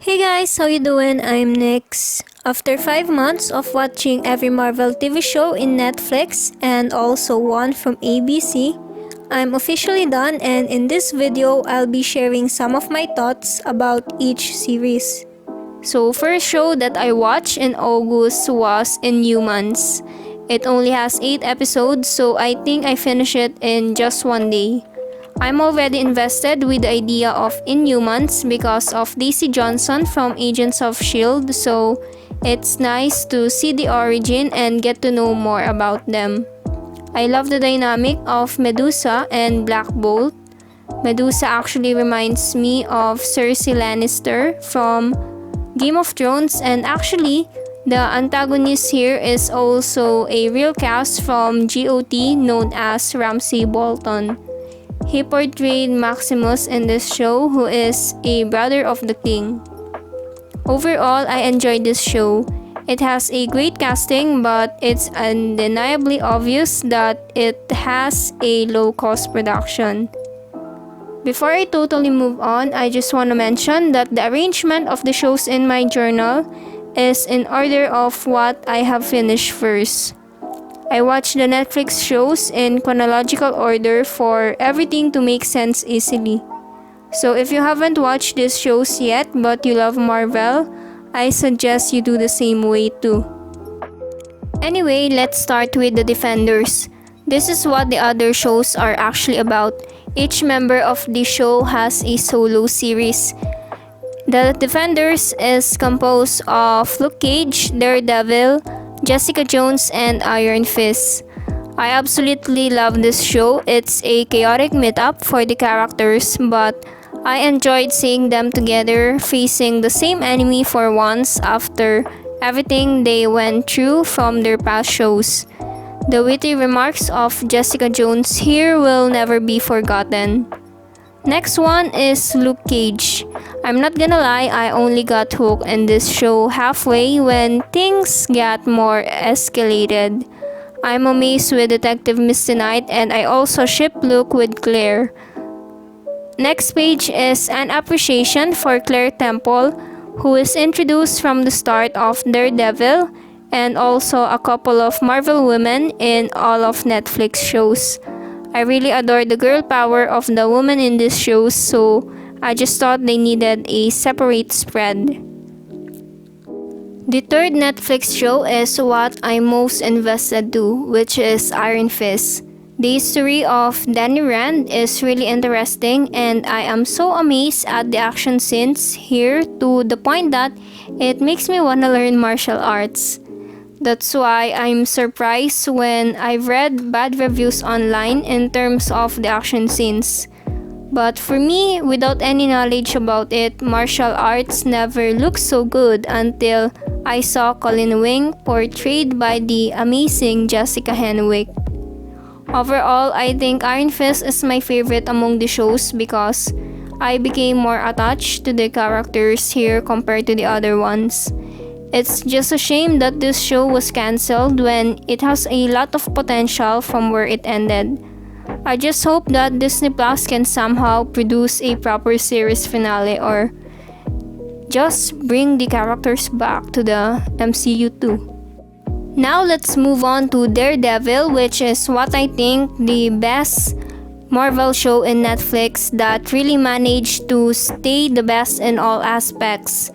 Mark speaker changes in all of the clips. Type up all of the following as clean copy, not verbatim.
Speaker 1: Hey guys, how you doing? I'm Nix. After 5 months of watching every Marvel TV show in Netflix and also one from ABC, I'm officially done, and in this video, I'll be sharing some of my thoughts about each series. So first show that I watched in August was Inhumans. It only has 8 episodes, so I think I finished it in just one day. I'm already invested with the idea of Inhumans because of Daisy Johnson from Agents of S.H.I.E.L.D., so it's nice to see the origin and get to know more about them. I love the dynamic of Medusa and Black Bolt. Medusa actually reminds me of Cersei Lannister from Game of Thrones, and actually, the antagonist here is also a real cast from GOT known as Ramsay Bolton. He portrayed Maximus in this show, who is a brother of the king. Overall, I enjoyed this show. It has a great casting, but it's undeniably obvious that it has a low-cost production. Before I totally move on, I just want to mention that the arrangement of the shows in my journal is in order of what I have finished first. I watch the Netflix shows in chronological order for everything to make sense easily. So if you haven't watched these shows yet but you love Marvel, I suggest you do the same way too. Anyway, let's start with the Defenders. This is what the other shows are actually about. Each member of the show has a solo series. The Defenders is composed of Luke Cage, Daredevil, Jessica Jones, and Iron Fist. I absolutely love this show. It's a chaotic meetup for the characters, but I enjoyed seeing them together facing the same enemy for once after everything they went through from their past shows. The witty remarks of Jessica Jones here will never be forgotten. Next one is Luke Cage. I'm not gonna lie, I only got hooked in this show halfway when things got more escalated. I'm amazed with Detective Misty Knight, and I also ship Luke with Claire. Next page is an appreciation for Claire Temple, who is introduced from the start of Daredevil and also a couple of Marvel women in all of Netflix shows. I really adore the girl power of the women in these shows, so I just thought they needed a separate spread. The third Netflix show is what I'm most invested to, which is Iron Fist. The history of Danny Rand is really interesting, and I am so amazed at the action scenes here to the point that it makes me want to learn martial arts. That's why I'm surprised when I've read bad reviews online in terms of the action scenes. But for me, without any knowledge about it, martial arts never looked so good until I saw Colin Wing portrayed by the amazing Jessica Henwick. Overall, I think Iron Fist is my favorite among the shows because I became more attached to the characters here compared to the other ones. It's just a shame that this show was cancelled when it has a lot of potential from where it ended. I just hope that Disney Plus can somehow produce a proper series finale or just bring the characters back to the MCU too. Now let's move on to Daredevil, which is what I think the best Marvel show in Netflix that really managed to stay the best in all aspects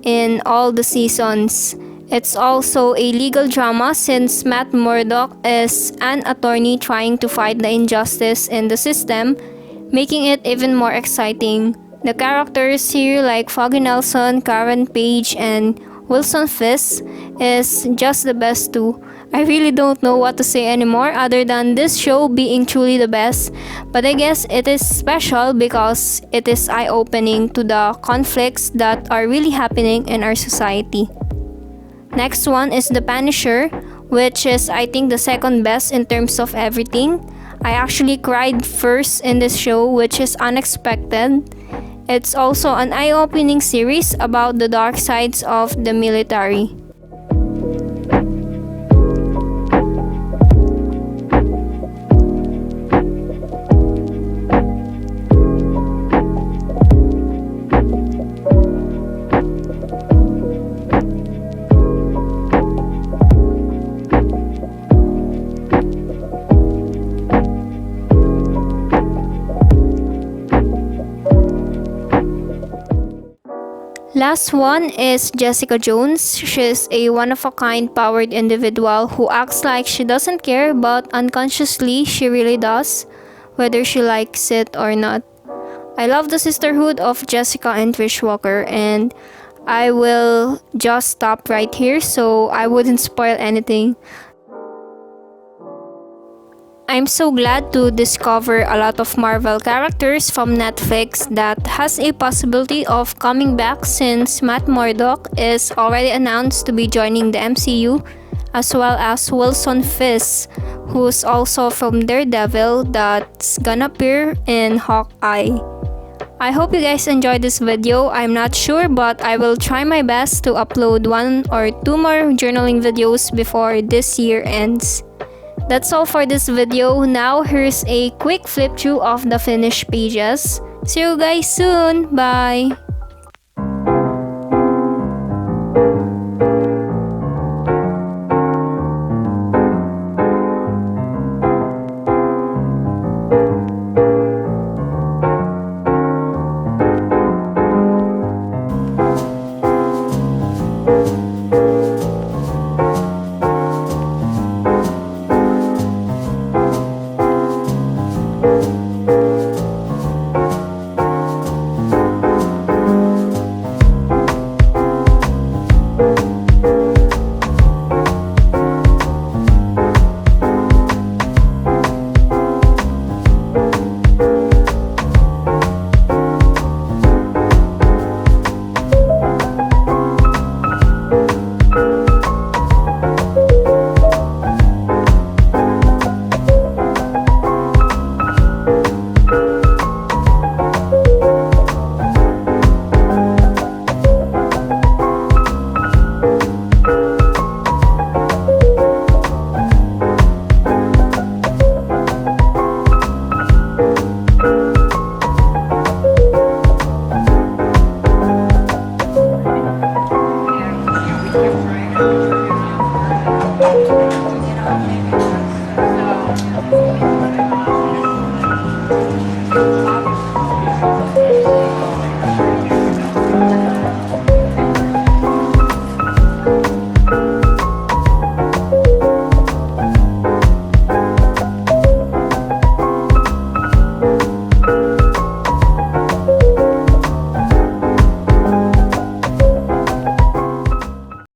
Speaker 1: in all the seasons. It's also a legal drama since Matt Murdock is an attorney trying to fight the injustice in the system, making it even more exciting. The characters here like Foggy Nelson, Karen Page, and Wilson Fisk is just the best too. I really don't know what to say anymore other than this show being truly the best, but I guess it is special because it is eye-opening to the conflicts that are really happening in our society. Next one is The Punisher, which is I think the second best in terms of everything. I actually cried first in this show, which is unexpected. It's also an eye-opening series about the dark sides of the military. Last one is Jessica Jones. She's a one-of-a-kind powered individual who acts like she doesn't care, but unconsciously she really does, whether she likes it or not. I love the sisterhood of Jessica and Trish Walker, and I will just stop right here so I wouldn't spoil anything. I'm so glad to discover a lot of Marvel characters from Netflix that has a possibility of coming back since Matt Murdock is already announced to be joining the MCU, as well as Wilson Fisk, who's also from Daredevil that's gonna appear in Hawkeye. I hope you guys enjoyed this video. I'm not sure, but I will try my best to upload 1 or 2 more journaling videos before this year ends. That's all for this video. Now here's a quick flip through of the finished pages. See you guys soon. Bye!